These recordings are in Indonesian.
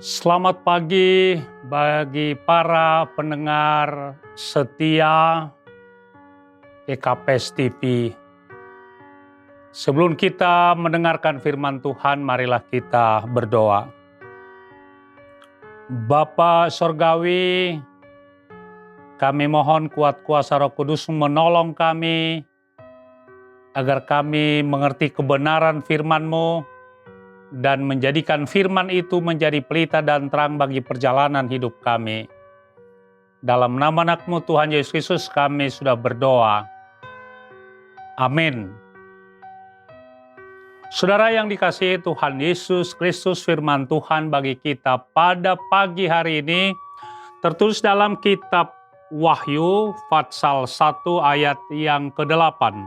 Selamat pagi bagi para pendengar setia EKPS TV. Sebelum kita mendengarkan firman Tuhan, marilah kita berdoa. Bapa Sorgawi, kami mohon kuat kuasa Roh Kudus menolong kami, agar kami mengerti kebenaran firman-Mu, dan menjadikan firman itu menjadi pelita dan terang bagi perjalanan hidup kami. Dalam nama anak-Mu Tuhan Yesus Kristus kami sudah berdoa. Amin. Saudara yang dikasihi Tuhan Yesus Kristus, firman Tuhan bagi kita pada pagi hari ini tertulis dalam kitab Wahyu pasal 1 ayat yang ke-8.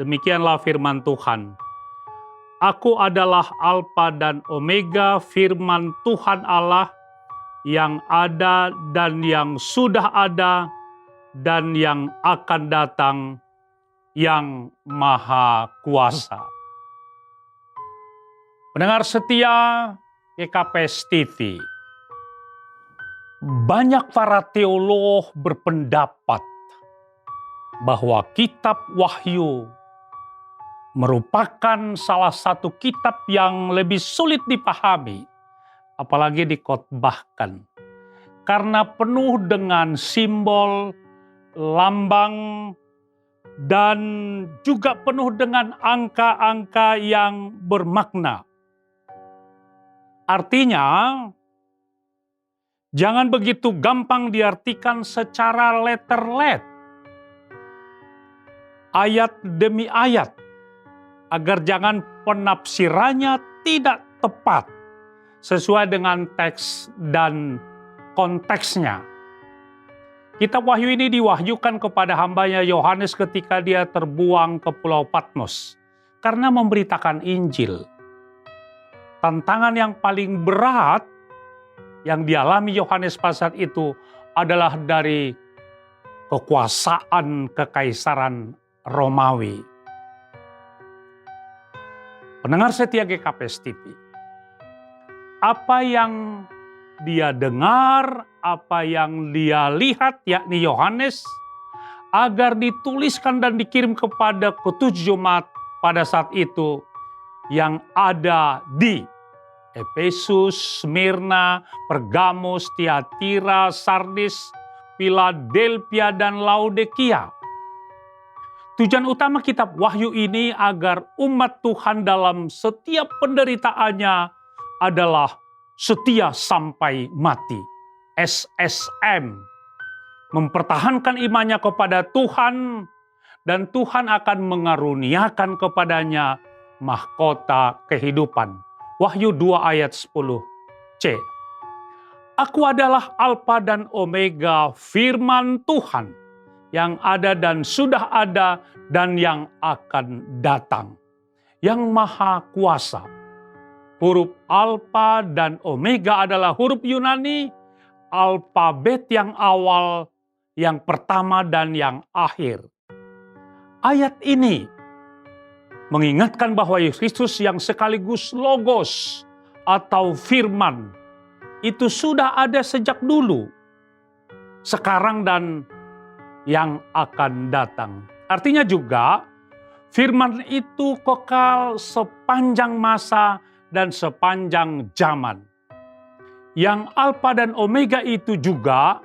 Demikianlah firman Tuhan. Aku adalah Alfa dan Omega, firman Tuhan Allah yang ada dan yang sudah ada dan yang akan datang, yang Maha Kuasa. Pendengar setia EKPS TV, banyak para teolog berpendapat bahwa kitab Wahyu merupakan salah satu kitab yang lebih sulit dipahami, apalagi dikotbahkan, karena penuh dengan simbol, lambang, dan juga penuh dengan angka-angka yang bermakna. Artinya, jangan begitu gampang diartikan secara letter-let, ayat demi ayat, agar jangan penafsirannya tidak tepat sesuai dengan teks dan konteksnya. Kitab Wahyu ini diwahyukan kepada hambanya Yohanes ketika dia terbuang ke Pulau Patmos karena memberitakan Injil. Tantangan yang paling berat yang dialami Yohanes pada saat itu adalah dari kekuasaan kekaisaran Romawi. Pendengar setia GKPS TV, apa yang dia dengar, apa yang dia lihat, yakni Yohanes, agar dituliskan dan dikirim kepada ketujuh jemaat pada saat itu yang ada di Efesus, Smyrna, Pergamos, Tiatira, Sardis, Philadelphia, dan Laodikia. Tujuan utama kitab Wahyu ini agar umat Tuhan dalam setiap penderitaannya adalah setia sampai mati. SSM. Mempertahankan imannya kepada Tuhan, dan Tuhan akan mengaruniakan kepadanya mahkota kehidupan. Wahyu 2 ayat 10c. Aku adalah Alfa dan Omega, firman Tuhan yang ada dan sudah ada dan yang akan datang, yang Maha Kuasa. Huruf Alfa dan Omega adalah huruf Yunani, alfabet yang awal, yang pertama dan yang akhir. Ayat ini mengingatkan bahwa Yesus Kristus yang sekaligus logos atau firman itu sudah ada sejak dulu, sekarang, dan yang akan datang. Artinya juga firman itu kekal sepanjang masa dan sepanjang zaman. Yang Alfa dan Omega itu juga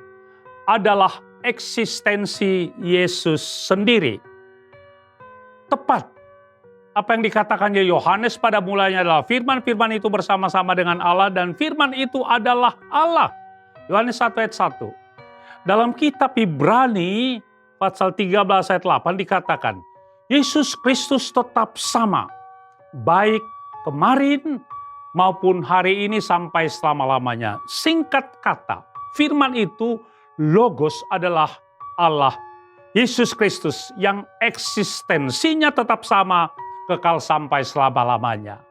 adalah eksistensi Yesus sendiri. Tepat apa yang dikatakan Yohanes pada mulanya adalah firman itu bersama-sama dengan Allah dan firman itu adalah Allah. Yohanes 1 ayat 1. Dalam kitab Ibrani pasal 13 ayat 8 dikatakan, Yesus Kristus tetap sama, baik kemarin maupun hari ini sampai selama-lamanya. Singkat kata, firman itu logos adalah Allah. Yesus Kristus yang eksistensinya tetap sama, kekal sampai selama-lamanya.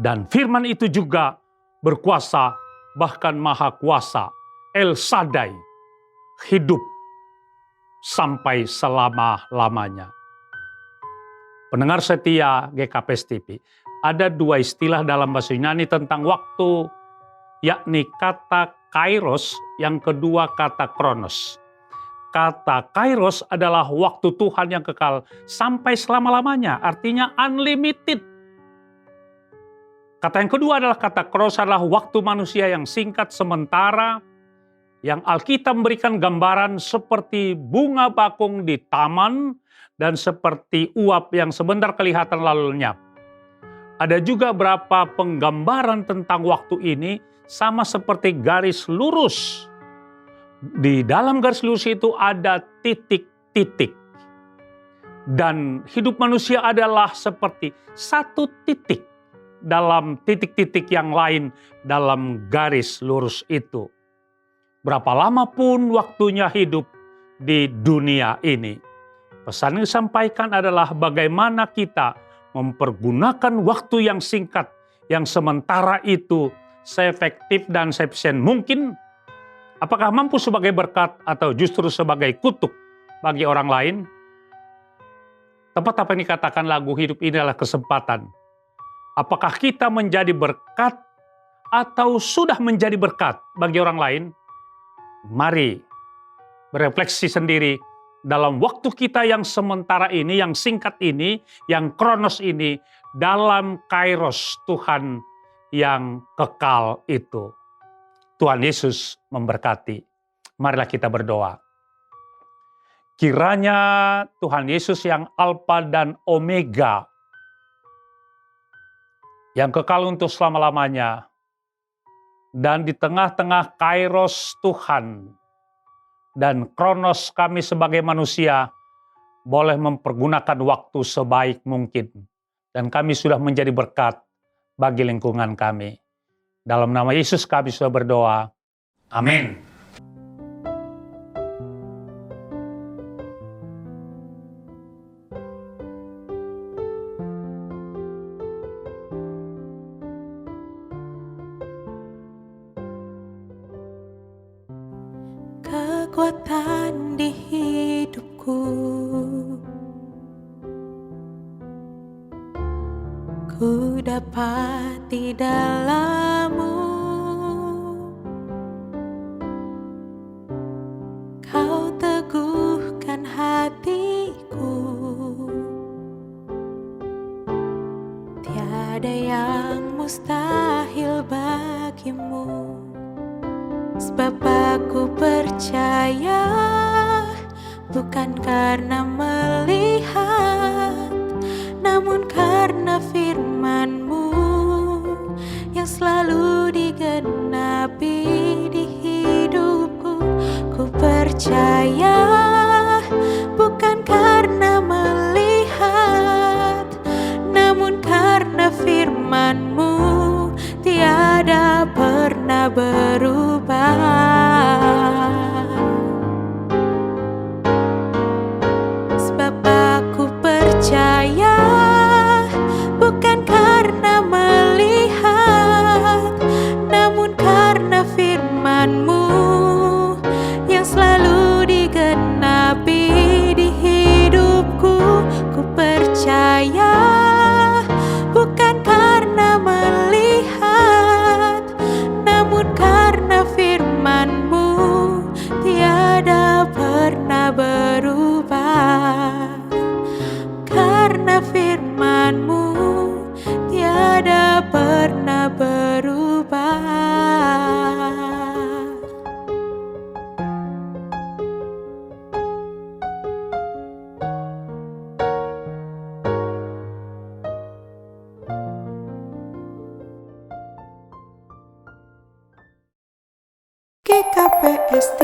Dan firman itu juga berkuasa, bahkan maha kuasa, El Shaddai, hidup sampai selama-lamanya. Pendengar setia GKPS TV, ada dua istilah dalam bahasa Yunani tentang waktu yakni kata kairos, yang kedua kata kronos. Kata kairos adalah waktu Tuhan yang kekal sampai selama-lamanya, artinya unlimited. Kata yang kedua adalah kata kronos, adalah waktu manusia yang singkat sementara, yang Alkitab memberikan gambaran seperti bunga bakung di taman dan seperti uap yang sebentar kelihatan lalu lenyap. Ada juga beberapa penggambaran tentang waktu ini sama seperti garis lurus. Di dalam garis lurus itu ada titik-titik. Dan hidup manusia adalah seperti satu titik dalam titik-titik yang lain dalam garis lurus itu. Berapa lama pun waktunya hidup di dunia ini. Pesan yang disampaikan adalah bagaimana kita mempergunakan waktu yang singkat, yang sementara itu seefektif dan seefisien mungkin. Apakah mampu sebagai berkat atau justru sebagai kutuk bagi orang lain? Tepat apa yang dikatakan lagu hidup ini adalah kesempatan. Apakah kita menjadi berkat atau sudah menjadi berkat bagi orang lain? Mari berefleksi sendiri dalam waktu kita yang sementara ini, yang singkat ini, yang kronos ini, dalam kairos Tuhan yang kekal itu. Tuhan Yesus memberkati. Marilah kita berdoa. Kiranya Tuhan Yesus yang Alfa dan Omega, yang kekal untuk selama-lamanya, dan di tengah-tengah kairos Tuhan dan kronos kami sebagai manusia, boleh mempergunakan waktu sebaik mungkin. Dan kami sudah menjadi berkat bagi lingkungan kami. Dalam nama Yesus kami sudah berdoa. Amin. Kekuatan di hidupku, ku dapat di dalam-Mu. Kau teguhkan hatiku, tiada yang mustahil bagimu. Sebab aku percaya, bukan karena melihat, namun karena firman-Mu yang selalu digenapi di hidupku. Ku percaya, bukan karena melihat, namun karena firman-Mu tiada pernah berubah. Sebab aku percaya, bukan karena melihat, namun karena firman-Mu yang selalu digenapi di hidupku. Ku percaya, bukan karena melihat, namun karena firman-Mu tiada pernah berubah. Karena firman-Mu tiada pernah berubah. GKPS